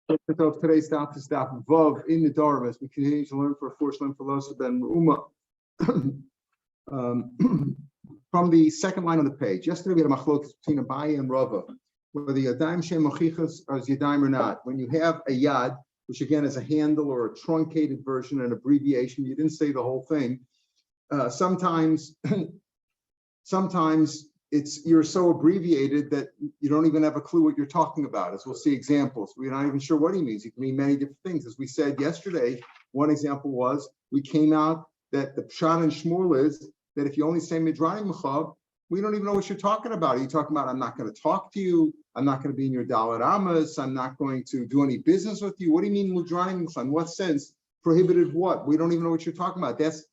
Of today's Daf is Daf Vav in Nidrim as we continue to learn for a force length philosopher Ben Ruma from the second line on the page. Yesterday we had a machlokes between Abaye and Rava, whether Yadayim Shem Mochichas or Yadayim or not. When you have a Yad, which again is a handle or a truncated version, an abbreviation, you didn't say the whole thing. Sometimes you're so abbreviated that you don't even have a clue what you're talking about. As we'll see examples, we're not even sure what he means. It can mean many different things. As we said yesterday, one example was we came out that the Pshat and Shmuel is that if you only say Midranim Mechav, we don't even know what you're talking about. Are you talking about I'm not going to talk to you? I'm not going to be in your Dalet Amas. I'm not going to do any business with you. What do you mean Midranim Mechav? In what sense? Prohibited what? We don't even know what you're talking about. That's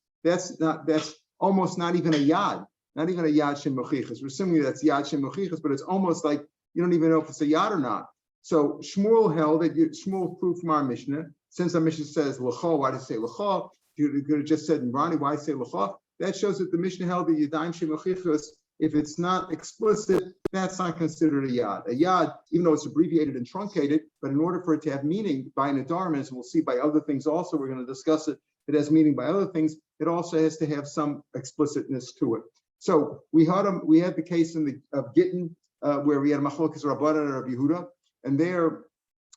almost not even a Yad. Not even a Yad Shem Mochichas. We're assuming that's Yad Shem Mochichas, but it's almost like you don't even know if it's a Yad or not. So Shmuel held that Shmuel proved from our Mishnah. Since our Mishnah says L'cha, why did it say L'cha? You could have just said Rani, why say L'cha? That shows that the Mishnah held that Yadayim Shem Mochichas, if it's not explicit, that's not considered a Yad. A Yad, even though it's abbreviated and truncated, but in order for it to have meaning by Nidrim, as we'll see by other things also, we're going to discuss it, it has meaning by other things, it also has to have some explicitness to it. So we had the case of Gittin where we had a Machlokas Rabbanan and Rav Yehuda, and there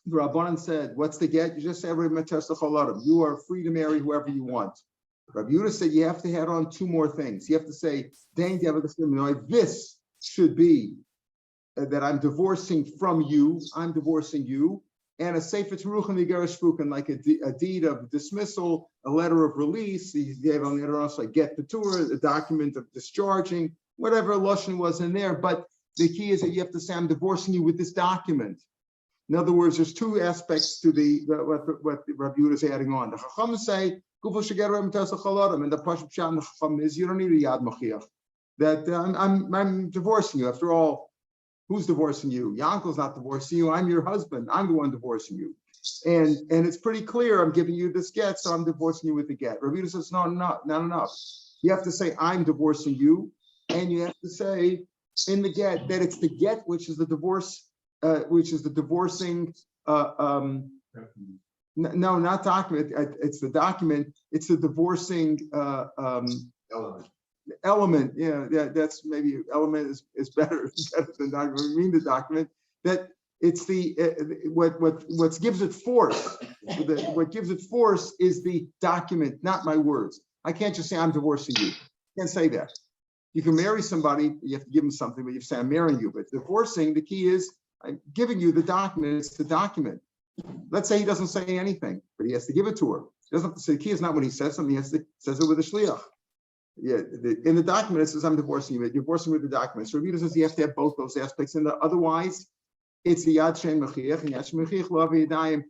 the Rabbanan said, "What's the get? You just say you are free to marry whoever you want." Rav Yehuda said you have to add on two more things. You have to say, "This should be that I'm divorcing from you. I'm divorcing you." And a sefer teruchim nigerish fukin, like a deed of dismissal, a letter of release. He gave on the other also like get patur, a document of discharging, whatever lashon was in there. But the key is that you have to say, "I'm divorcing you with this document." In other words, there's two aspects to what Rabbi Yehuda is adding on. The Chacham say, "Gufo shegeru chaladam," and the Pashup Pshat in the Chacham is you don't need a yad machiach. That I'm divorcing you. After all, who's divorcing you? Your uncle's not divorcing you. I'm your husband. I'm the one divorcing you. And it's pretty clear I'm giving you this get, so I'm divorcing you with the get. Rabbi Yehuda says, no, not enough. You have to say, I'm divorcing you. And you have to say in the get that it's the get, which is the divorce, which is the divorcing, no, not document. It's the document. It's the divorcing element, that's maybe element is better than document. We mean the document that it's the what gives it force. What gives it force is the document, not my words. I can't just say I'm divorcing you. I can't say that. You can marry somebody, you have to give them something, but you have to say I'm marrying you. But divorcing, the key is I'm giving you the document. It's the document. Let's say he doesn't say anything, but he has to give it to her. He doesn't have to say the key is not when he says something. He says it with a shliach. Yeah, in the document it says I'm divorcing you. You're divorcing with the document. So Rabbi says you have to have both those aspects. And otherwise, it's the Yad Shem Mechiach and Yad Shem Mechiach Lo Yadayim.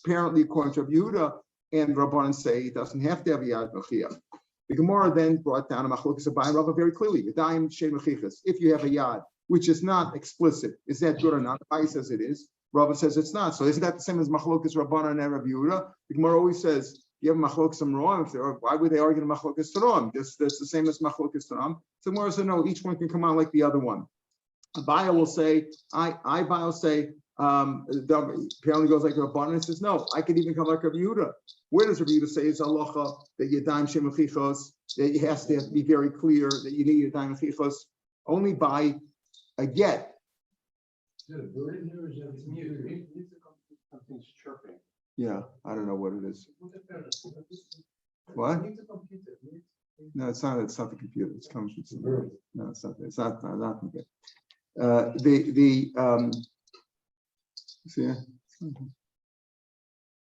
Apparently, according to Rabbi Yehuda and Rabbanan say it doesn't have to have a Yad Mechiach. The Gemara then brought down a Machlokas Abaye and Rava very clearly. Yadayim Shem Mechichas. If you have a Yad which is not explicit, is that good or not? Abaye says it is. Rava says it's not. So isn't that the same as Machlokas Rabbanan and Rabbi Yehuda? The Gemara always says, you have machlokas amroim. Why would they argue the machlokas taram? That's the same as machlokas taram. So Gemara said no. Each one can come out like the other one. Abaye will say, Abaye will say. Apparently goes like Rabbanan and says no. I could even come like Rabbi Yehuda. Where does Rabbi Yehuda say is halacha that yadayim shem mechichos? That it has to be very clear that you need yadayim mechichos only by a get. Something's chirping. Yeah, I don't know what it is. What? No, it's not. It's not the computer. It comes from somewhere. No, it's not. It's not the computer. See,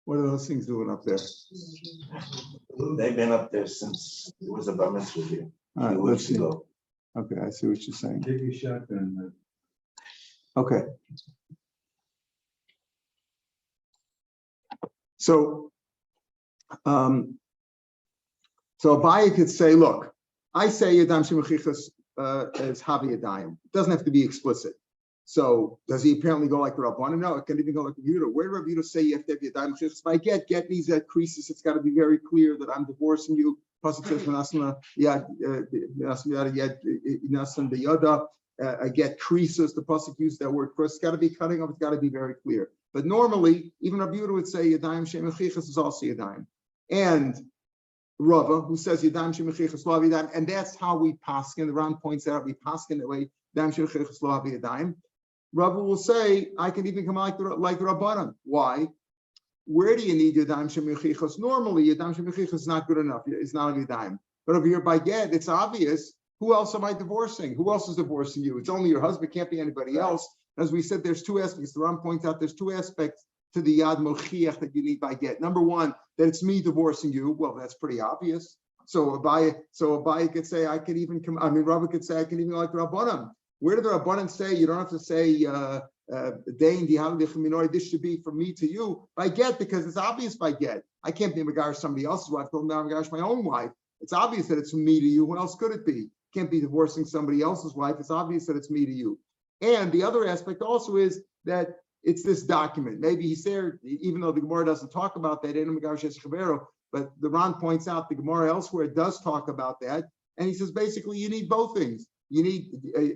what are those things doing up there? They've been up there since it was a bar mitzvah here. All right, let's see. Okay, I see what you're saying. Take your shotgun. Okay. So Abaye could say, look, I say Yadam Shem Mechichas as Havi Yadayim. It doesn't have to be explicit. So does he apparently go like the Rabbanan? No, it can even go like the Yehuda. Where did Rabbi Yehuda say you have to have Yadayim Mechichas? If I get these at creases, it's got to be very clear that I'm divorcing you. Pasuk says I get creases. The pasuk used that word first. It's got to be cutting off. It's got to be very clear. But normally, even Rabbi Yehuda would say Yadayim Shemechichas is also Yadayim. And Rava, who says Yadayim Shemechichas Lo Yadayim, and that's how we paskin. The Ran points out we paskin that way. Yadayim Shemechichas Lo Yadayim. Rava will say I can even come out like the Rabbanan. Why? Where do you need Yadayim Shemechichas? Normally, Yadayim Shemechichas is not good enough. It's not a Yadayim. But over here by get, it's obvious. Who else am I divorcing? Who else is divorcing you? It's only your husband. Can't be anybody else. As we said, there's two aspects. The Ram points out there's two aspects to the Yad Mochiach that you need by get. Number one, that it's me divorcing you. Well, that's pretty obvious. So Abaye could say, I could even come, Rabbi could say, I can even like the Rabbanim. Where did the Rabbanim say, you don't have to say, this should be from me to you by get, because it's obvious by get. I can't be Megash somebody else's wife, I'm Megash my own wife. It's obvious that it's from me to you. Who else could it be? Can't be divorcing somebody else's wife. It's obvious that it's me to you. And the other aspect also is that it's this document. Maybe he's there, even though the Gemara doesn't talk about that, but the Ran points out the Gemara elsewhere does talk about that. And he says, basically, you need both things. You need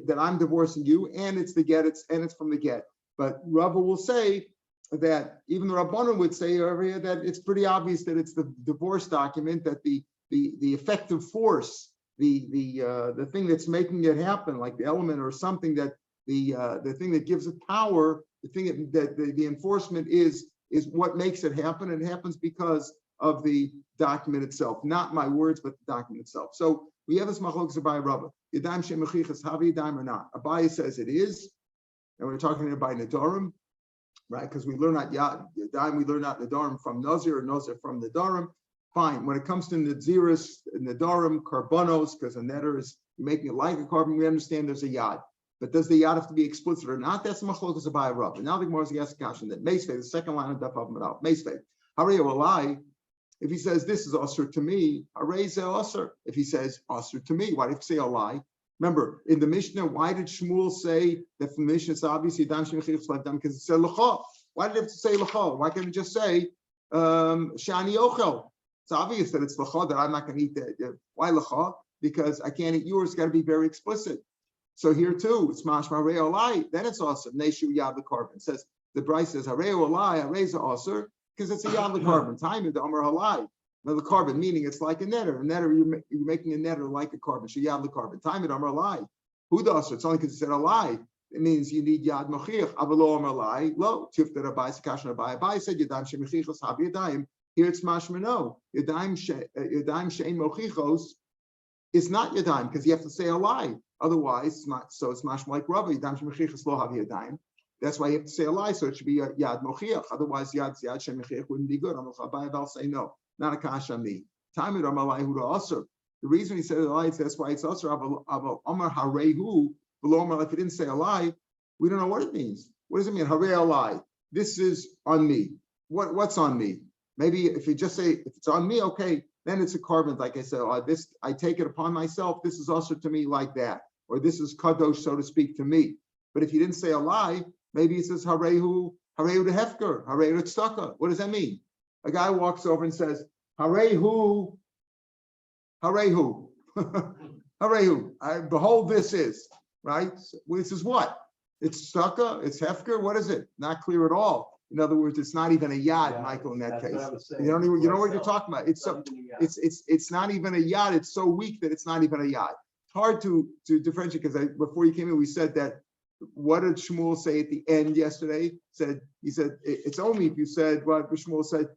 that I'm divorcing you, and it's the get, and it's from the get. But Rava will say that even the Rabbanan would say over here that it's pretty obvious that it's the divorce document, that the effective force, the thing that's making it happen, like the element or something that the thing that gives it power, the thing that the enforcement is what makes it happen. And it happens because of the document itself, not my words, but the document itself. So we have this machlokes Abaye Rava. Yadayim shemechichas have Yadayim or not? Abaye says it is, and we're talking here by Nadarim, right? Because we learn not Yadayim, we learn not Nadarim from Nazir or Nazir from Nadarim. Fine. When it comes to Naziris, Nadarim, Karbonos, because a netter is making it like a carbon, we understand there's a Yad. But does the Yad have to be explicit or not? That's the machlokes Abaye Rava. And now the Gemara is asking question that Meisvei, the second line of Daf Hayomi, Meisvei. Harei Olai, if he says this is usher to me, Harei ze usher. If he says usher to me, why did he say Olai? Remember, in the Mishnah, why did Shmuel say that from the Mishnah it's obviously Yadayim Shemechichas Lo Yadayim? Because it said L'cha. Why did it have to say L'cha? Why can't it just say Shani Ochel? It's obvious that it's L'cha, that I'm not going to eat that. Why L'cha? Because I can't eat yours. It's got to be very explicit. So here too, it's mashma harei olai. Then it's awesome. Neshu yad l'karban. It says the Bryce says harei olai, harei is aser because it's a yad l'karban. Time of the amar halai. Now the carbon meaning it's like a netter. A netter you're making a netter like a carbon. So yad l'karban. Time of the amar halai. Who the aser? It's only because it said alai. It means you need yad mochiach. Avalo amar halai. Lo tifta Abaye sekashan Abaye. Abaye said yadayim shemechichos habi yadayim. Here it's mashma no. Yadayim she'en mochichos. It's not yadayim because you have to say a lie. Otherwise, it's not. So it's mashma like Rava. Yadayim shemechichas lo havi yadayim. That's why you have to say a lie. So it should be yad mochiach. Otherwise, yad shemechiach wouldn't be good. I'll say no. Not a kasha me. Time amalai hu aser. The reason he said a lie is that's why it's aser. Amar harehu below amar. If he didn't say a lie, we don't know what it means. What does it mean? Harei a lie. This is on me. What's on me? Maybe if you just say if it's on me, okay. Then it's a carbon, like I said, this I take it upon myself. This is also to me like that, or this is kadosh, so to speak, to me. But if you didn't say a lie, maybe it says harehu to hefker, harehu to tzedakah. What does that mean? A guy walks over and says harehu, harehu. Behold, this is right. This is what? It's tzedakah. It's hefker. What is it? Not clear at all. In other words, it's not even a yad, Michael. In that case, you know what you're talking about. It's not even a yad. It's so weak that it's not even a yad. It's hard to differentiate because before you came in, we said that. What did Shmuel say at the end yesterday? He said it's only if you said what Shmuel said.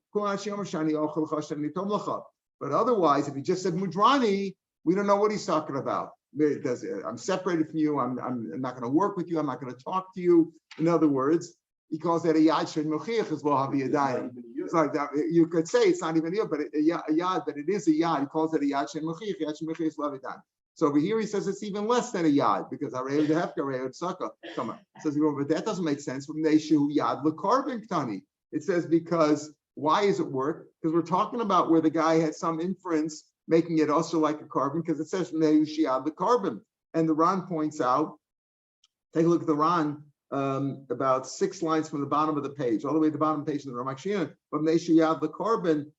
But otherwise, if he just said mudrani, we don't know what he's talking about. I'm separated from you. I'm not going to work with you. I'm not going to talk to you. In other words. He calls that a yad shen mochiach is lo havi yadayim. It's like that. You could say it's not even a yad, but it is a yad. He calls it a yad shen mochiach. Yad shen mochiach is lo havi yadayim. So over here he says it's even less than a yad because harei de hefka, harei tzedakah. Come on, says but that doesn't make sense. From neshu yad l'karban ktani. It says because why does it work? Because we're talking about where the guy had some inference making it also like a carbon because it says neshu yad l'karban, and the Ran points out. Take a look at the Ran. About 6 lines from the bottom of the page, all the way to the bottom of the page in the Ramakshina, from Neshu Yad the carbon,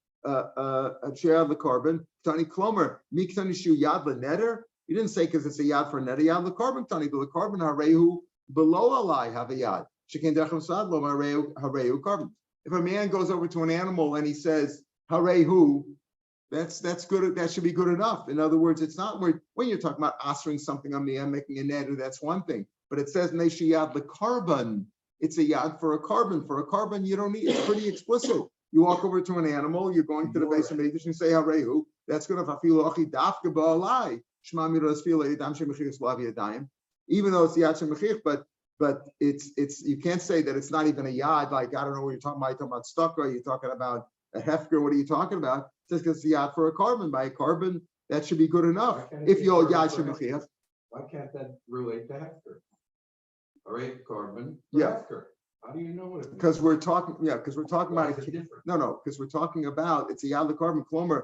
Tani Klomer, Miktani Shu Yad the netter. You didn't say because it's a yad for a netter, Yad the carbon, Tani the carbon, Harehu, below Alai have a yad. If a man goes over to an animal and he says, harehu, that's good. That should be good enough. In other words, it's not when you're talking about answering something on me, I'm making a neder, that's one thing. But it says yad the carbon. It's a yad for a carbon. For a carbon, you don't need. It's pretty explicit. You walk over to an animal. You're going to the base of Mikdash and say harehu. That's good enough. Even though it's yad shemachich, but it's you can't say that it's not even a yad. Like I don't know what you're talking about. You're talking about stucco. You're talking about a hefker. What are you talking about? Just because it's yad for a carbon. By a carbon, that should be good enough. If you're yad shemachich. Why can't that relate to hefker? All right, carbon. Yeah. Hefker. How do you know what it means? Because we're talking, because we're talking Why about is it different? No, because we're talking about it's a yad carbon klomer.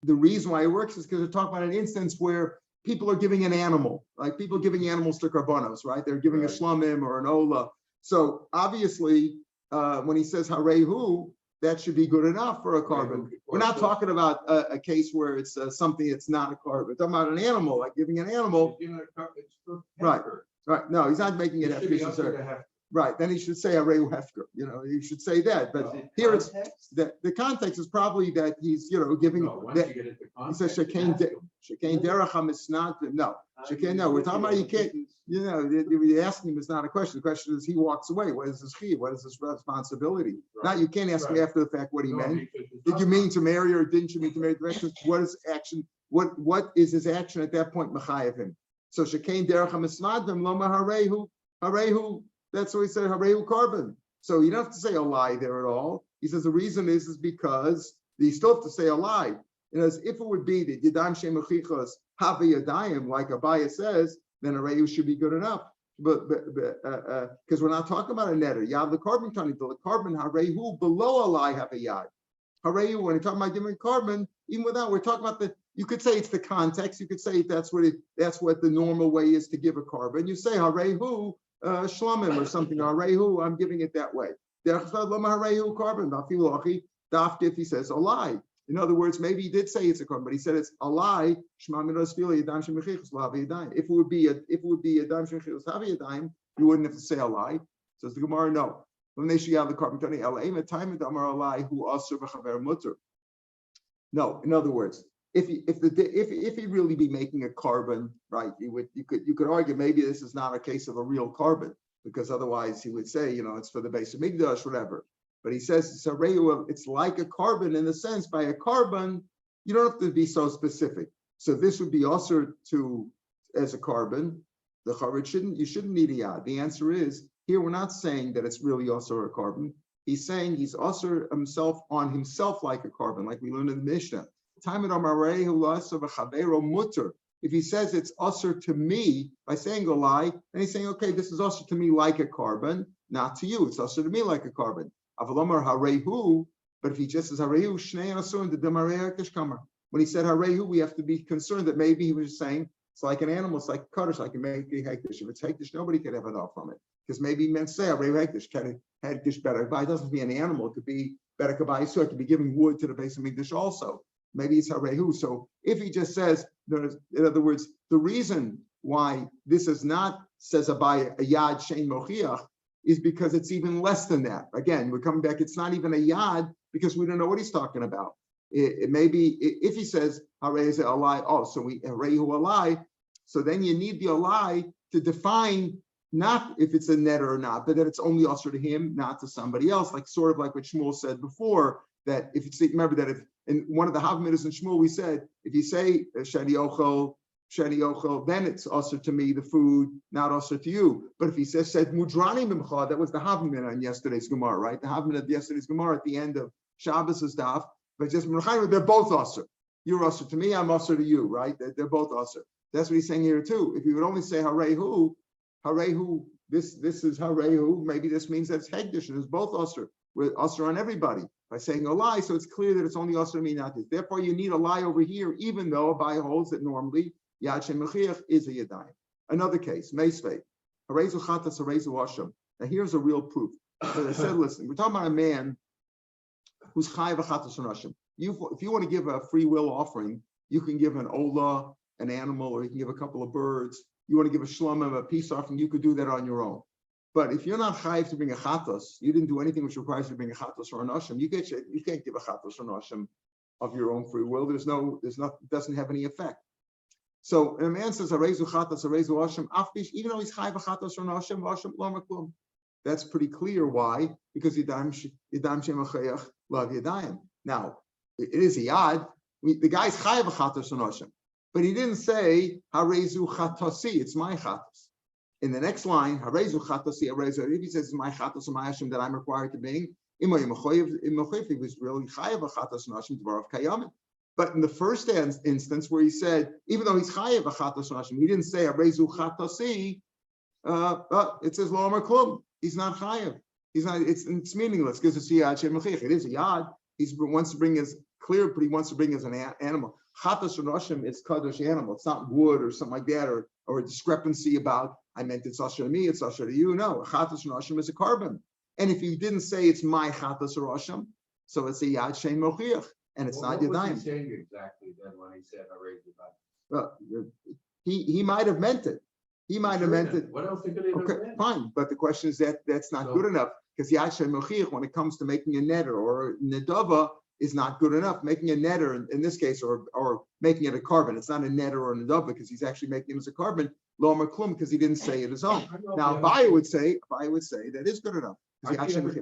The reason why it works is because we're talking about an instance where people are giving an animal, like people giving animals to karbanos, right? They're giving Right. a shlamim or an ola. So obviously, when he says harehu, that should be good enough for a carbon. Right. We're not talking about a case where it's something that's not a carbon. We're talking about an animal, like giving an animal. It's for Right. hefker. Right? No, he's not making it It should be hefker. up to the hefker. Right, then he should say harehu hefker. You should say that. But here it's the context is probably that he's giving No, once that. you get it to He context. says you shekain ask them. derecham is not no shekain no. We're talking about you can't. You're asking him is not a question. The question is he walks away. What is his fee? What is his responsibility? Right. Not you can't ask him Right. after the fact what he No, meant. because it's Did you not- mean to marry or didn't you mean to marry? The question is what is action? What is his action at that point? Mechayev him. So shekain derecham is not them loma harehu. That's what he said, harehu carbon. So you don't have to say a lie there at all. He says the reason is because you still have to say a lie. If it would be that yadayim shemechichos have yadayim, like Abaya says, then harehu should be good enough. But because we're not talking about a netter. Yad the carbon tani, the carbon harehu below a lie have a yad. Harehu, when you're talking about giving carbon, even without, we're talking about you could say it's the context. You could say that's what the normal way is to give a carbon. You say harehu. Shlamim or something, harehu, I'm giving it that way. Harehu carbon, if he says a lie. In other words, maybe he did say it's a carbon, but he said it's a lie. If it would be a dam shemichichos havi yadayim, you wouldn't have to say a lie. Says the Gemara, no. No, in other words, if he really be making a carbon, right, you could argue maybe this is not a case of a real carbon, because otherwise he would say, it's for the base of Mikdash, whatever. But he says it's like a carbon in the sense by a carbon, you don't have to be so specific. So this would be usher as a carbon. The carbon you shouldn't need a yad. The answer is here we're not saying that it's really usher a carbon. He's saying he's usher himself on himself like a carbon, like we learned in the Mishnah. If he says it's usher to me by saying a lie, then he's saying, okay, this is usher to me like a carbon, not to you. It's usher to me like a carbon. But if he just says harehu, when he said harehu, we have to be concerned that maybe he was saying it's like an animal, it's like a kaddish, like a hektish. If it's hektish, nobody could have enough from it. Because maybe he meant say harehu hektish, can hektish better. But it doesn't be an animal, it could be better kabayis, so it could be giving wood to the base of Mikdash also. Maybe it's harehu. So if he just says, in other words, the reason why this is not, says a yad shein mochiach, is because it's even less than that. Again, we're coming back, it's not even a yad because we don't know what he's talking about. It may be, if he says, harehu a lie, so we harehu a lie, so then you need the lie to define not if it's a netter or not, but that it's only usher to him, not to somebody else, like sort of like what Shmuel said before, that if it's, remember that if in one of the Havmidas in Shmuel, we said, if you say shani ochel, then it's usher to me, the food, not usher to you. But if he said mudrani mimcha, that was the Havmidah on yesterday's Gemara, right? The Havmidah of yesterday's Gemara at the end of Shabbos' Daf, but just they're both usher. You're usher to me, I'm usher to you, right? They're both usher. That's what he's saying here too. If you would only say harehu, this is harehu, maybe this means that it's hegdish and it's both usher. We're usher on everybody by saying a lie, so it's clear that it's only usher to me, not this. Therefore, you need a lie over here, even though Abai holds that normally yad shem mechiach is a yadayim. Another case, meisvei, harezu chatas harezu asham. Now here's a real proof. So I said, listen, we're talking about a man who's chayav chatas hanashim. If you want to give a free will offering, you can give an ola, an animal, or you can give a couple of birds. You want to give a shlomim, a peace offering, you could do that on your own. But if you're not chayiv to bring a chatos, you didn't do anything which requires you to bring a chatos or an osham. You can't give a chatos or an osham of your own free will. It doesn't have any effect. So a man says, "Arezu chatos, arezu osham," even though he's chayiv a chatos or an osham lo maklum. That's pretty clear. Why? Because yidam shemachayach lav yadayim. Now it is a yad. The guy's chayiv a chatos or an osham, but he didn't say harezu chatosi. It's my chatos. In the next line, harezu chatosi harezu. If he says it's my chatos or my osham that I'm required to bring, he was really chayiv a chatos and osham dvarav kayamin. But in the first instance where he said, even though he's chayiv a chatos and osham, he didn't say harezu chatosi. It says lo amar klum. He's not chayiv. He's not. It's meaningless because it's yad shemachich. It is a yad. He wants to bring his clear, but he wants to bring as an animal. Chatos and osham, it's kadosh animal. It's not wood or something like that, or a discrepancy about I meant it's asher to me, it's asher to you. No, chatos and osham is a carbon. And if you didn't say it's my chatos or osham, so it's a yad shein mochiach, and it's not yadayim. What was he saying exactly then when he said Well, he might have meant it. He might have meant it. What else could he have meant? Fine, but the question is that's not good enough because yad shein mochiach, when it comes to making a netter or nedava, is not good enough. Making a netter in this case, or making it a carbon, it's not a netter or a nedava because he's actually making it as a carbon. Lo amar klum because he didn't say it his own. Now, Abaye would say that is good enough.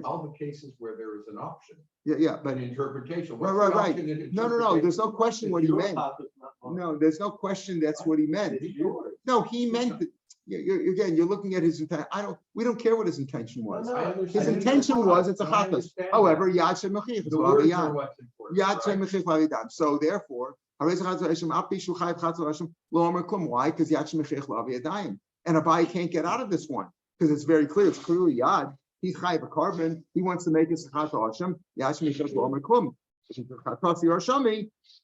All the cases where there is an option. Yeah, but an interpretation. Right. No. There's no question what he meant. No, there's no question that's what he meant. No, he meant it. You're looking at his intent. We don't care what his intention was. His intention was it's a chatas. However, yad shein mochiach is yad shein mochiach. So therefore, why? Because yad shein mochiach lav yadayim, and Abaye can't get out of this one because it's very clear. It's clearly yad. He's chayiv a carbon. He wants to make it sechat osham. Yad shein mochiach lav maklum.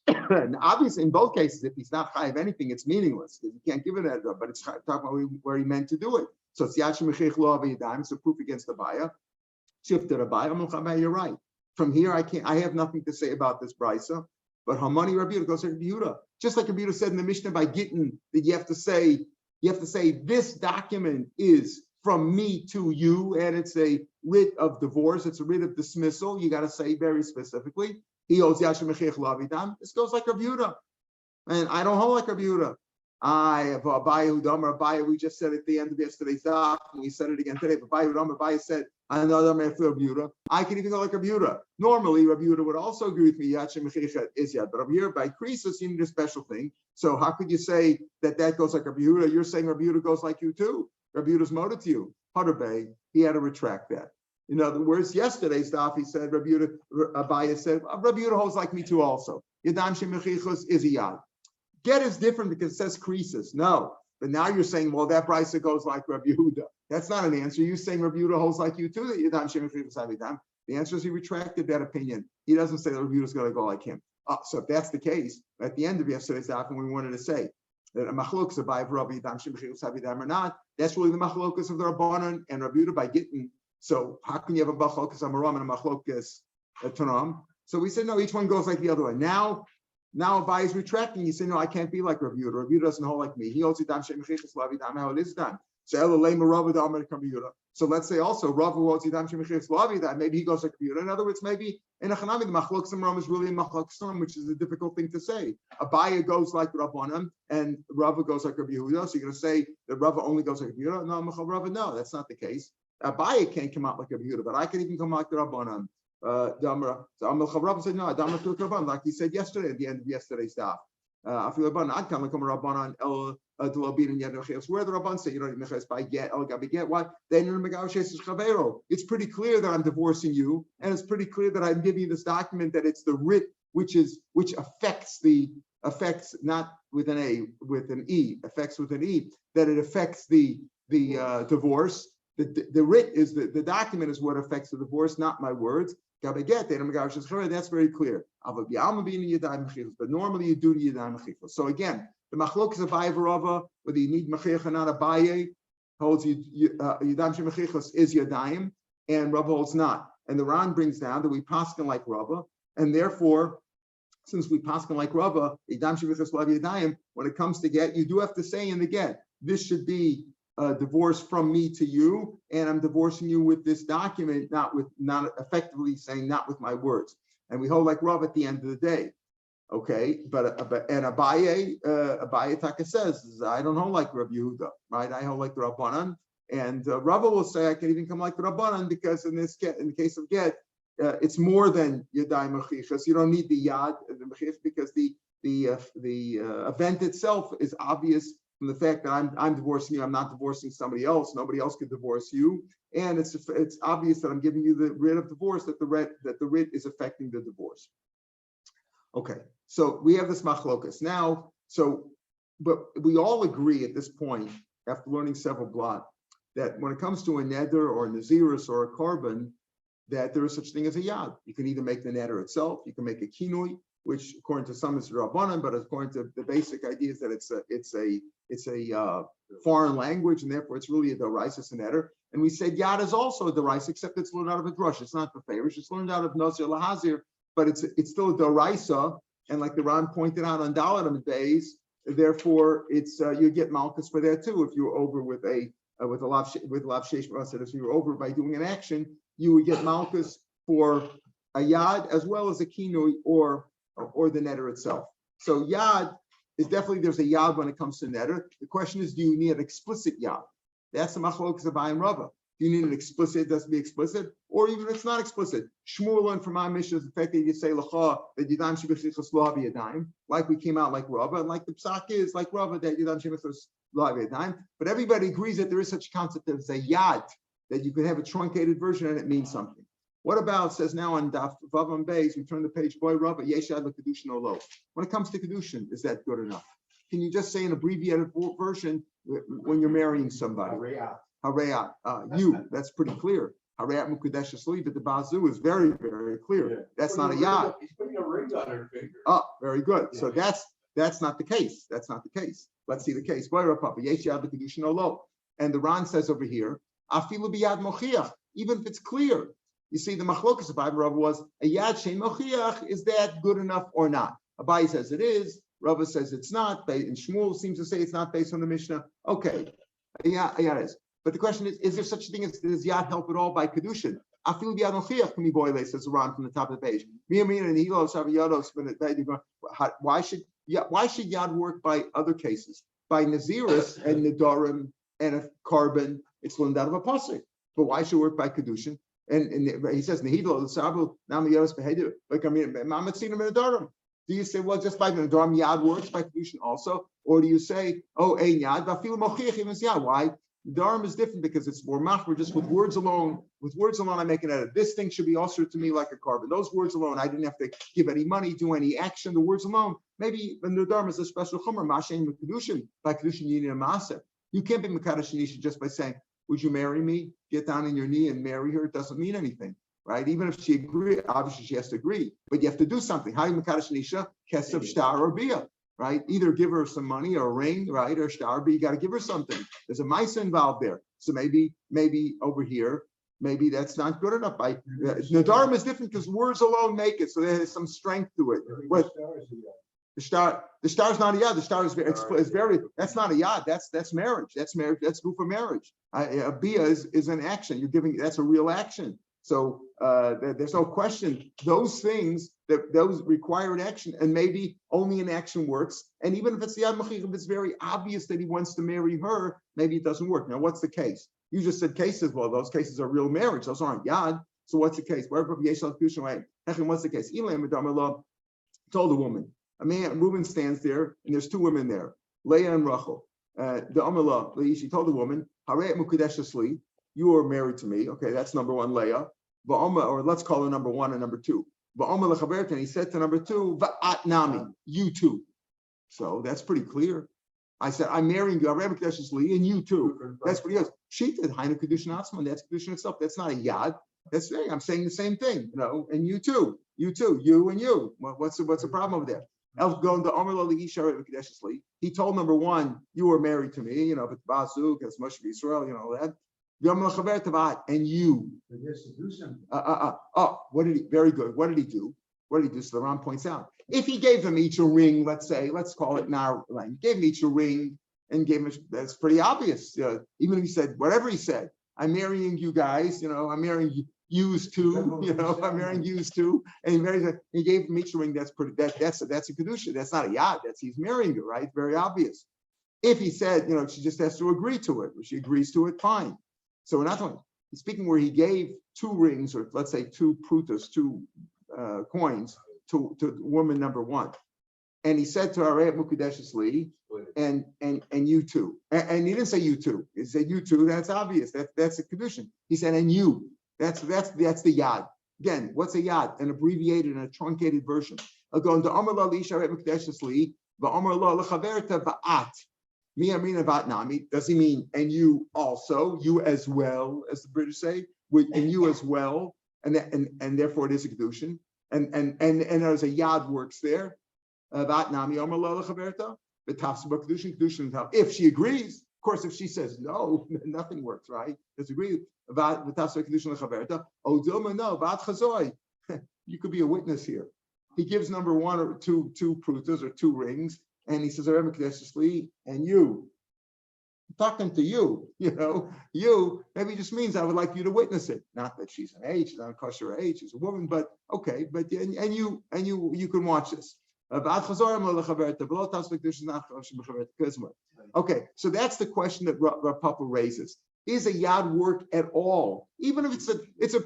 And obviously, in both cases, if he's not chayiv anything, it's meaningless because you can't give it that. But it's talking about where he meant to do it. So it's yad shein mochiach lav yadayim. It's a proof against Abaye. Shifted Abaye. You're right. From here, I have nothing to say about this brisa. But Hamani Rabbi Yehuda goes to Rabbi Yehuda. Just like Rabbi Yehuda said in the Mishnah by Gittin, that you have to say this document is from me to you, and it's a writ of divorce, it's a writ of dismissal. You got to say very specifically. He holds Yashem Mechiach Lavidam. This goes like Rabbi Yehuda. And I don't hold like Rabbi Yehuda. Abaye, we just said at the end of yesterday's daf, and we said it again today. But Abaye said, I know Rabbi Yehuda. I can even go like Rabbi Yehuda. Normally, Rabbi Yehuda would also agree with me. Yad shein mochiach is yad, but Rabbi Yehuda by krisus, you need a special thing. So how could you say that goes like Rabbi Yehuda? You're saying Rabbi Yehuda goes like you too. Rabbi Yehuda's motive to you. Hadarbe, he had to retract that. In other words, yesterday's daf, he said Rabbi Yehuda. Abaye said Rabbi Yehuda holds like me too also. Yadam shein mochiach is a yad. Get is different because it says krisus. No. But now you're saying, well, that brisa goes like Rabbi Yehuda. That's not an answer. You're saying Rabbi Yehuda holds like you too. That Yadam shein mochiach savidam. The answer is he retracted that opinion. He doesn't say that Rabbi Yehuda's going to go like him. So if that's the case, at the end of yesterday's daf, we wanted to say that a machlokas of Rabbi Yadam shein mochiach savidam or not, that's really the machlokas of the Rabbanan and Rabbi Yehuda by Gittin. So how can you have a machlokas amaram and a machlokas tanam? So we said no, each one goes like the other one. Now Abaye is retracting. He said, no, I can't be like Rabbi Yehuda. Rabbi Yehuda doesn't hold like me. He holds Yadam shein mochiach lavidam how it is done. So let's say also Rav holds Yadam shein mochiach lavidam. Maybe he goes like Rabbi Yehuda. In other words, maybe in a chanami the machlokas amaram is really a machlokas, which is a difficult thing to say. Abaye goes like Rabbanan and Rav goes like Rabbi Yehuda. So you're going to say that Rav only goes like Rabbi Yehuda? No, Rav, no, that's not the case. Abaye can't come out like Rabbi Yehuda, but I can even come out like the Rabbanan. So Amel Chavrav said no. Damar to Rabban, like he said yesterday at the end of yesterday's daf. I feel Rabban. I'd come like Rabbanan El Delobin and Yad. Where the Rabban say you don't even by get El Gabi get what? Then you're Megav Chavero. It's pretty clear that I'm divorcing you, and it's pretty clear that I'm giving you this document that it's the writ which affects not with an A with an E affects with an E that it affects the divorce. The writ is the document is what affects the divorce, not my words. That's very clear. But normally you do the Yadayim Mechicha. So again, the machlokas of Abaye Rava, whether you need Mechicha or not, Abaye holds Yadayim Mechicha is Yadayim, and Rava holds not. And the Ran brings down that we paskin like Rava, and therefore, since we paskin like Rava, Yadayim Mechicha Yadayim, when it comes to get, you do have to say in the get, this should be divorce from me to you, and I'm divorcing you with this document, not effectively saying not with my words. And we hold like Rav at the end of the day. Okay, but Abaye Taka says, I don't hold like Rav Yehuda, right? I hold like the Rabbanan, and Rava will say I can even come like the Rabbanan because in the case of get, it's more than Yadai Mechichas. You don't need the Yad the Mechichas because the event itself is obvious from the fact that I'm divorcing you. I'm not divorcing somebody else. Nobody else could divorce you, and it's obvious that I'm giving you the writ of divorce, that the writ is affecting the divorce. Okay, so we have this machlokas now. But we all agree at this point, after learning several blot, that when it comes to a neder or a nazirus or a korban, that there is such thing as a yad. You can either make the neder itself, you can make a kinui, which according to some is rabbanan, but according to the basic idea is that it's a foreign language, and therefore it's really a deraisa neder. And we said yad is also a deraisa, except it's learned out of a drush. It's not the favorish. It's learned out of nazir lahazir, but it's still a deraisa. And like the Ran pointed out on Dalatim days, therefore it's you get malchus for that too. If you're over with lav sheish, if you're over by doing an action, you would get malchus for a yad as well as a kinui or the neder itself. So yad is definitely, there's a yad when it comes to neder. The question is, do you need an explicit yad? That's the machlokas of Abaye and Rava. Do you need an explicit? It doesn't be explicit, or even if it's not explicit. Shmuel learned from our mission is the fact that you say lacha that yadayim shebechichas lo yadayim, like we came out like Rava, and like the psak is like Rava that yadayim shebechichas lo yadayim. But everybody agrees that there is such a concept as a yad, that you can have a truncated version and it means something. What about, says now on Daf Vavam Beis, we turn the page, boy Rava yeshad lekadushin olo. When it comes to kedushin, is that good enough? Can you just say an abbreviated version when you're marrying somebody? Harayat, that's pretty clear. Harayat Mukadesh Asli, but the Bazu is very, very clear. Yeah. That's not a yad. He's putting a ring on her finger. Oh, very good. Yeah. So that's not the case. That's not the case. Let's see the case. And the Ran says over here, Afilu biyad mochiach, even if it's clear. You see, the machlokas of Abaye was a yad shein mochiach. Is that good enough or not? Abaye says it is. Rava says it's not. And Shmuel seems to say it's not based on the Mishnah. Okay, yeah, it is. But the question is there such a thing as does yad help at all by kedushin? Afil biyad mochiach can be boile, says Ran from the top of the page. Why should yad work by other cases? By nazirus and nadarim and a carbon, it's learned out of a pasuk. But why should it work by kedushin? And he says nehidlo l'sabu nam yados beheder. Like mamatzina in nadarim. Do you say, well, just by the nadarim yad works by kedushin also, or do you say, oh, ein yad afil mochiach even yad? Why? The Dharm is different because it's more machmer, just with words alone. With words alone, I make an edit. This thing should be also to me like a carbon. Those words alone, I didn't have to give any money, do any action. The words alone, maybe the Dharm is a special chumrah, mashen kedushin. By kedushin, you need a maaseh. You can't be mekadosh nisha just by saying, would you marry me? Get down on your knee and marry her. It doesn't mean anything, right? Even if she agrees, obviously she has to agree, but you have to do something. How do you mekadosh nisha? Kesav shtar or bia. Right? Either give her some money or a ring, right? Or shtarbi, you got to give her something. There's a mice involved there. So maybe over here, maybe that's not good enough. Nadarim is different because words alone make it. So there's some strength to it. But the star is not a yad. The star is very, that's not a yad. That's marriage. That's marriage. That's good for marriage. A bia is an action. You're giving, that's a real action. So there's no question. Those things, those require an action, and maybe only an action works. And even if it's the yad machich, if it's very obvious that he wants to marry her, maybe it doesn't work. Now, what's the case? You just said cases. Well, those cases are real marriage. Those aren't yad. So what's the case? What's the case? Elam told a woman. A man, Reuben stands there, and there's two women there, Leah and Rachel. The Amalah, she told the woman, you are married to me. Okay, that's number one, Leah. Or let's call her number one and number two. And he said to number two, Nami, you too. So that's pretty clear. I said, I'm marrying you, and you too. That's what he goes. She did Hainu Kedushin Atzman. That's Kedushin itself. That's not a yad. That's saying I'm saying the same thing, and you too, you and you. What's the problem over there? He told number one, you were married to me, but Basuk, as much of Israel, that. And you. Very good. What did he do? So the Ram points out, if he gave them each a ring, let's call it now, he gave them each a ring, and gave him, that's pretty obvious. Even if he said, whatever he said, I'm marrying you guys, I'm marrying yous too, I'm marrying yous too. And he gave him each ring. That's a kedusha. That's not a yad. He's marrying her, right? Very obvious. If he said, she just has to agree to it, or she agrees to it, fine. So we're not talking, he's speaking where he gave 2 rings, or let's say 2 prutas, 2 coins to woman number 1. And he said to her, and you too. And he didn't say you too. He said you too. That's obvious. That's a condition. He said, and you. That's the yad. Again, what's a yad? An abbreviated and a truncated version. I'll go into Amar La Lisha Mukdeshesli, Amar La Lechaverta Va'at. Does he mean and you also, you as well, as the British say, and you as well, and therefore it is a kedushin, and there's a yad works there. If she agrees, of course, if she says no, nothing works, right? Disagree. You could be a witness here. He gives number 1 or 2 prutas or 2 rings, and he says, and you. I'm talking to you, you maybe just means I would like you to witness it. Not that she's an age, she's not a kosher age, she's a woman, but okay, but and you can watch this. Okay, so that's the question that Rav Papa raises. Is a yad work at all? Even if it's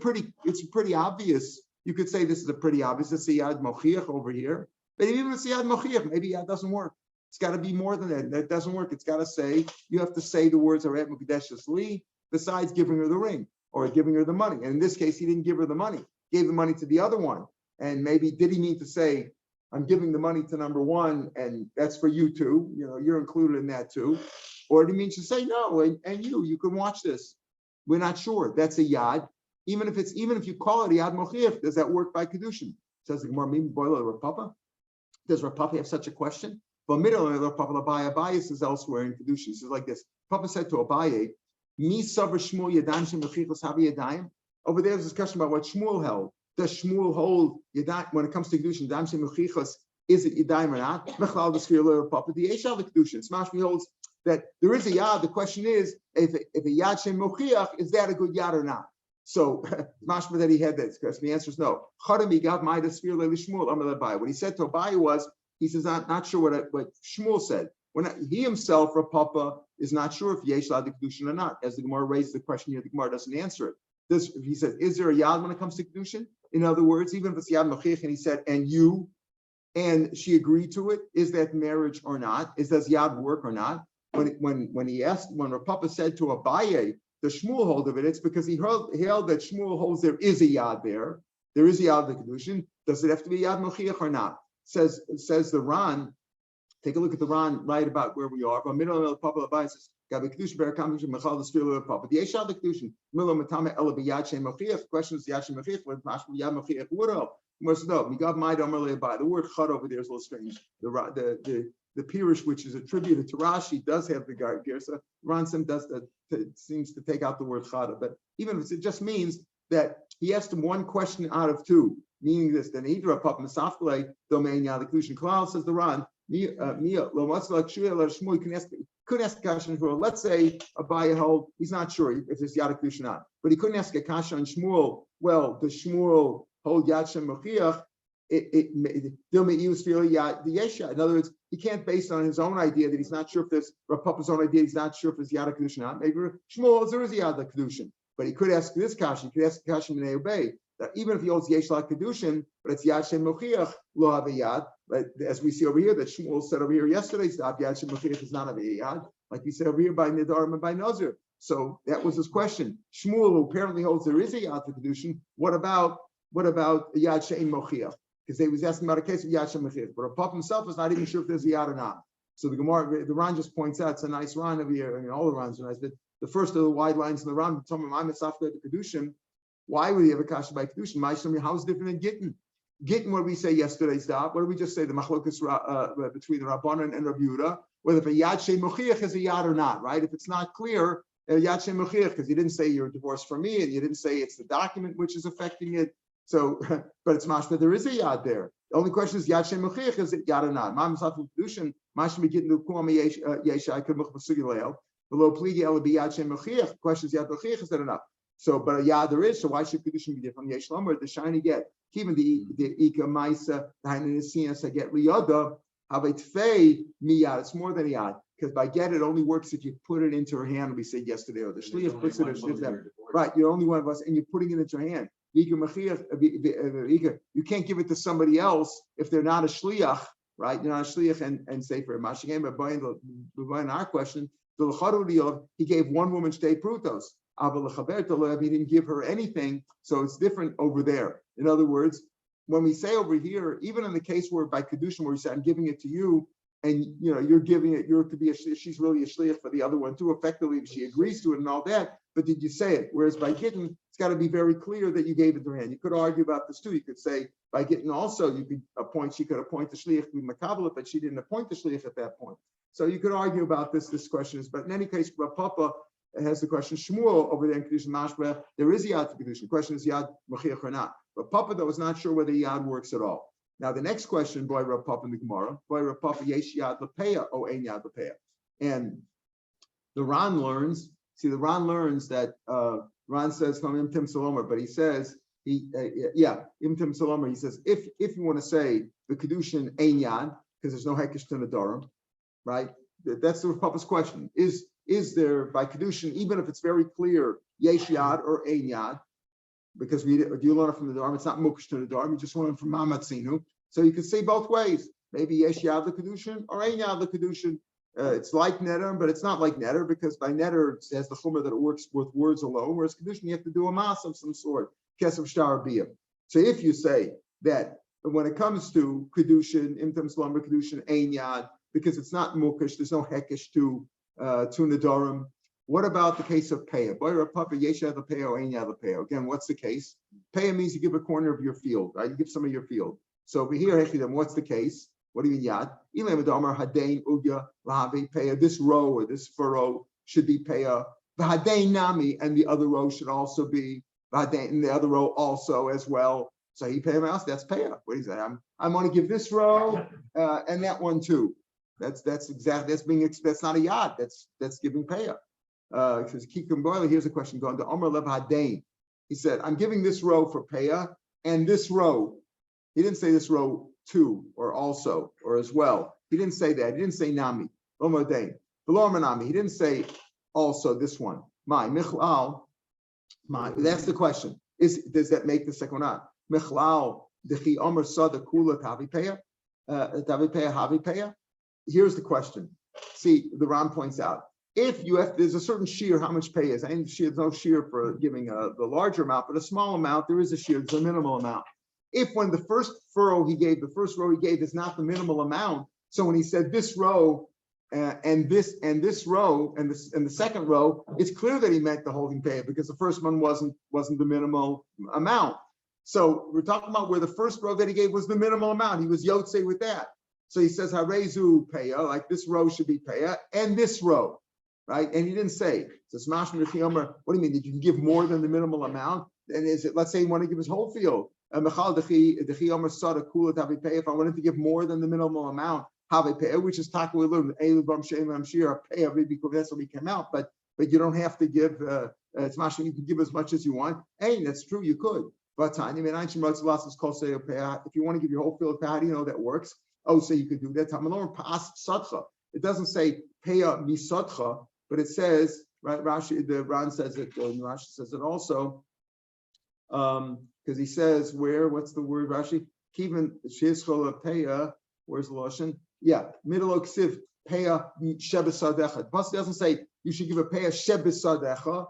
pretty obvious. You could say this is a pretty obvious. It's a yad mochiach over here. But even if it's a yad mochiach, maybe yad doesn't work. It's got to be more than that. That doesn't work. It's got to say, you have to say the words Aret Mukdeshes Li, besides giving her the ring or giving her the money. And in this case, he didn't give her the money. He gave the money to the other one. And maybe did he mean to say, I'm giving the money to number 1, and that's for you too. You're included in that too. Or did he mean to say no, and you can watch this. We're not sure. That's a yad. Even if you call it a yad mochiach, does that work by kedushin? Says the Gemara, Rav Papa. Does Rav Papa have such a question? But Rav Papa Abaye is elsewhere in kedushin. He says like this. Papa said to Abaye, "Mi savar Shmuel yadayim shemechichos havi yadayim." Over there, there's a discussion about what Shmuel held. Does Shmuel hold yadayim when it comes to kedushin? Yadayim shemechichos, is it yadayim or not? Mechlal d'sfir Rav Papa the Yeshal the kedushin. Smashmi holds that there is a yad. The question is, if a yad shem mochiach, is that a good yad or not? So mashma that he had that discussion. The answer is no. What he said to Abaye was, he says, I'm not sure what Shmuel said. He himself, Rav Papa, is not sure if yesh la the kedushin or not. As the Gemara raised the question here, the Gemara doesn't answer it. He said, is there a yad when it comes to kedushin? In other words, even if it's yad mochiach, and he said, and you, and she agreed to it, is that marriage or not? Does yad work or not? When Rav Papa said to Abaye, the Shmuel hold of it, it's because he held that Shmuel holds there is a yad there. There is a yad the kedushin. Does it have to be yad mochiach or not? Says the Ran. Take a look at the Ran right about where we are. But middle of Papa Abaye says, "Gabi kedushin berakam mechal the spirit of Papa." The yeshad the kedushin. Middle matame ela b'yad shem mochiach. Question is yad shem mochiach. What mashma yad mochiach would help? No, we got my domerle by the word chad over there is a little strange. The Pirush, which is attributed to Rashi, does have the Gersa. Ransom does that. Seems to take out the word chada, but even if it just means that he asked him one question out of 2, meaning this. Then Idra Pap Masafle domain yad the kedushin klal says the Ran. Could ask a question. Let's say Abaye held he's not sure if there's yad kedushin or not, but he couldn't ask a kasha on Shmuel. Well, does Shmuel hold yad shem mochiach? In other words, he can't base on his own idea that he's not sure if there's Rav Papa's own idea. He's not sure if there's yad kedushin or not. Maybe Shmuel there is a yad kedushin, but he could ask this kasha. He could ask the kasha minei obey that even if he holds yesh la kedushin, but it's yad shem mochiach lo have a yad. But as we see over here, that Shmuel said over here yesterday, stop yad shem mochiach is not have a yad, like he said over here by Nidrim and by Nazir. So that was his question. Shmuel, who apparently holds there is a yad kedushin, what about yad shem mochiach? Because they was asking about a case of Yad Shem Mechir, but Rav Papa himself is not even sure if there's a Yad or not. So the Gemara, the Ran just points out, it's a nice Ran over here. I mean, all the Rans are nice, but the first of the wide lines in the Ran, why would he have a kasha by Kedushin? How is it different than Gittin? Gittin, what did we say yesterday's daf? What did we just say? The machlokas between the Rabbanan and Rav Yehuda, whether if a Yad Shem Mochiach is a Yad or not, right? If it's not clear, Yad Shem Mochiach, because you didn't say you're divorced from me, and you didn't say it's the document which is affecting it. So, but it's mashma, there is a yad there. The only question is yad shem mechiach, is it yad or not? Ma misafel kedushin, mashma begin to kuam yeshai kemuch b'sugileo. Below pligi el biyad shem mechiach. The question is yad mechiach, is that enough? So, but a yad there is. So why should kedushin be different? Yesh lamer the shiny get. Even the ika ma'isa the hainesias I get liyada have a tfei miyad. It's more than a yad. Because by get it only works if you put it into her hand. We said yesterday, or the shliach puts it in her. Right, you're only one of us, and you're putting it into her hand. You can't give it to somebody else if they're not a shliach, right? You're not a shliach and say for Mashigim. But by our question, he gave one woman shtei prutos. He didn't give her anything, so it's different over there. In other words, when we say over here, even in the case where by kedushin, where we say I'm giving it to you, and you're giving it, you're to be she's really a shliach for the other one too. Effectively, if she agrees to it and all that, but did you say it? Whereas by gittin, it's got to be very clear that you gave it to her hand. You could argue about this too. You could say by gittin also, you could appoint. She could appoint the shliach to be makabel, but she didn't appoint the shliach at that point. So you could argue about this. This question is, but in any case, Rav Papa has the question. Shmuel over there in kedushin mashbeh, there is yad to kedushin. The question is yad mechiach or not. But Papa though is not sure whether yad works at all. Now the next question, boy Rav Papa in the Gemara, boy Rav Papa yesh yad lepeya o ein yad lepeya, and the Ran learns. See, the Ran learns that Ran says from Imtim Salomer, but he says Imtim Salomer. He says if you want to say the kedushin ein yad because there's no hekesh to nadarim, right? That's the Rav Papa's question. Is there by kedushin even if it's very clear yesh yad or ein yad? Because do you learn it from the Dharm? It's not mukish to the Dharm. You just learn it from Mamatzinu. So you could say both ways. Maybe yesh yad the kedushin or ein yad the kedushin. It's like netter, but it's not like netter because by netter it has the chumrah that it works with words alone. Whereas kedushin you have to do a mas of some sort. Kesef shtar biyah. So if you say that when it comes to kedushin, imtam slumber kedushin ein yad because it's not mukish, there's no hekesh to nedarim. What about the case of peah? Again, what's the case? Peah means you give a corner of your field, right? You give some of your field. So over here, what's the case? What do you mean yad? This row or this furrow should be peah. Nami, and the other row should also be and the other row also as well. So he pay mouse. That's peah. What is that? I'm going to give this row and that one too. That's not a yad. That's giving peah. Because Kikum Boiler, here's a question going to Omer Lev Hadain. He said, I'm giving this row for Peah and this row. He didn't say this row too, or also, or as well. He didn't say that. He didn't say Nami. Omer Dain. Below Nami. He didn't say also this one. Michlal. That's the question. Does that make the second one out? Michlal. Dechi Omer Sada Kula Tavi Peah. Tavi Peah Havi Peah. Here's the question. See, the Ram points out. If you have, there's a certain shear, how much pay is. I think there's no shear for giving the larger amount, but a small amount, there is a shear, there's a minimal amount. If when the first row he gave is not the minimal amount, so when he said this row and this row and the second row, it's clear that he meant the holding pay because the first one wasn't the minimal amount. So we're talking about where the first row that he gave was the minimal amount. He was Yotze with that. So he says Harezu Peya, like this row should be Peya, and this row. Right, and he didn't say. So Smash what do you mean? Did you give more than the minimal amount? And is it? Let's say you want to give his whole field. If I wanted to give more than the minimal amount, which is talking we learned. That's what we came out. But you don't have to give. Smash you can give as much as you want. Hey, that's true. You could. But if you want to give your whole field, how do you know that works? Oh, so you could do that. It doesn't say peya misotcha. But it says, right? The Ran says it, and Rashi says it also, because he says what's the word, Rashi? Kivan sheischola peya. Where's the lashon? Yeah, middle oksiv peya shebesadecha. Plus, it doesn't say you should give a peya shebesadecha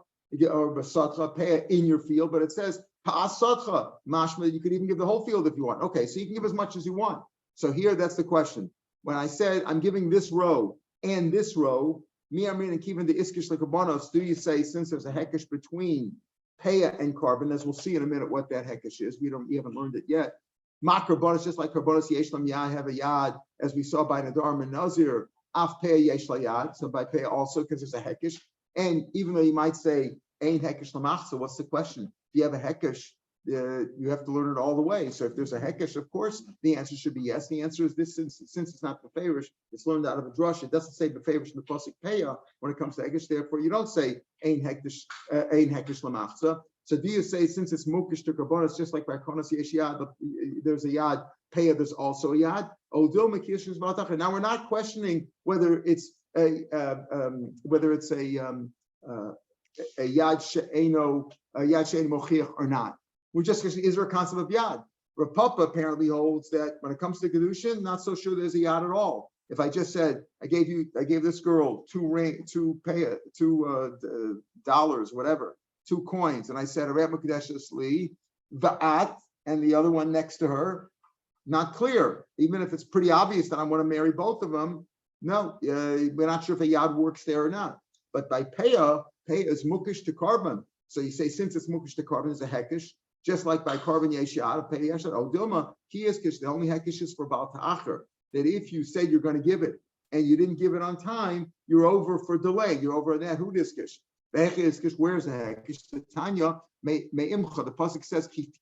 or basatcha peya in your field, but it says pa'asatcha mashma. You could even give the whole field if you want. Okay, so you can give as much as you want. So here, that's the question. When I said I'm giving this row and this row. And even the iskish lekabonos, do you say since there's a hekesh between peya and carbon, as we'll see in a minute what that hekesh is, we haven't learned it yet. Makarbonos, just like karbonos yeshlam yad have a yad, as we saw by Nadarim and Nazir, af peya yeshla yad, so by peya also because there's a hekesh. And even though you might say ain't hekesh lamach, so what's the question? If you have a hekesh, you have to learn it all the way. So if there's a hekesh, of course, the answer should be yes. The answer is this, since it's not beferish, it's learned out of a drush. It doesn't say beferish in the pasuk peya when it comes to hekesh. Therefore, you don't say ein hekesh lamachza. So do you say since it's mukish to karbonos, just like by konos yesh yad, there's a yad peya, there's also a yad. Now we're not questioning whether it's a yad she'eno mochiach or not. We're just questioning, is there a concept of yad? Rav Papa apparently holds that when it comes to kedushin, not so sure there's a yad at all. If I just said I gave this girl $2, whatever, 2 coins, and I said Aret Mekudeshes Li, Va'at, and the other one next to her, not clear. Even if it's pretty obvious that I want to marry both of them, no, we're not sure if a yad works there or not. But by peya is mukish to carbon. So you say since it's mukish to carbon is a hekish, just like by carbon yesh yad, peya yesh yad. Oh, Dilma, ki is kish. The only hekish is for bal ta'acher. That if you said you're going to give it and you didn't give it on time, you're over for delay. You're over that. Who is kish? The is kish. Where's the hekish? The Tanya me imcha. The pasuk says ki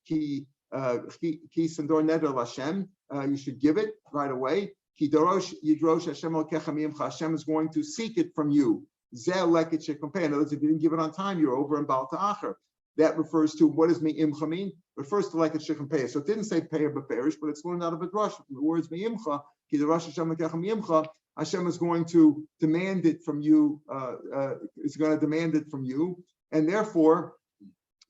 sandor neder Hashem. You should give it right away. Ki dorosh yidrosh Hashem al-kecha miyimcha. Hashem is going to seek it from you. Zeh leket shekompeh. In other words, if you didn't give it on time, you're over in bal ta'acher. That refers to, what does me'imcha mean? Refers to leket shekompeh. So it didn't say peya beferish, but it's learned out of a drush. The words me'imcha, ki dorosh Hashem al-kecha miyimcha. Hashem is going to demand it from you. Is going to demand it from you, and therefore,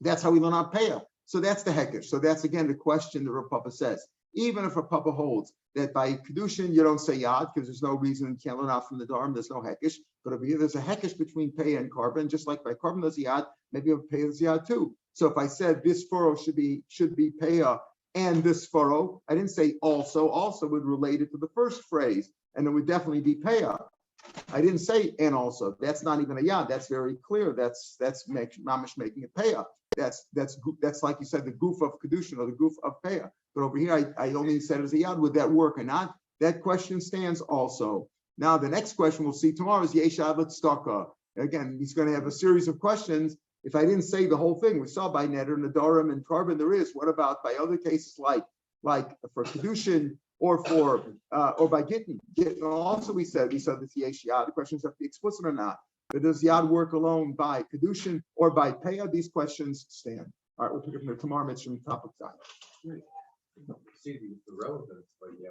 that's how we learn out peya. So that's the hekesh. So that's again the question that Rav Papa says. Even if Rav Papa holds that by kedushin you don't say yad because there's no reason, you can't learn out from the dharm, there's no hekesh. But over here there's a hekesh between peya and carbon, just like by carbon there's yad, maybe with peya there's yad too. So if I said this furrow should be peya and this furrow, I didn't say also would relate it to the first phrase, and it would definitely be peya. I didn't say and also. That's not even a yad. That's very clear. That's mamish making it peya. That's like you said, the goof of kedushin or the goof of peya. But over here, I only said as a yad. Would that work or not? That question stands also. Now the next question we'll see tomorrow is yeshad l'tzedakah. Again, he's going to have a series of questions. If I didn't say the whole thing, we saw by neder, nadarim, and carbon there is. What about by other cases like for kedushin or by gittin? Gittin also we said this yesh yad. The question is have to be explicit or not. But does yad work alone by kedushin or by peya? These questions stand. All right, we'll pick up tomorrow. Mitch from topic time. See the relevance, but yeah.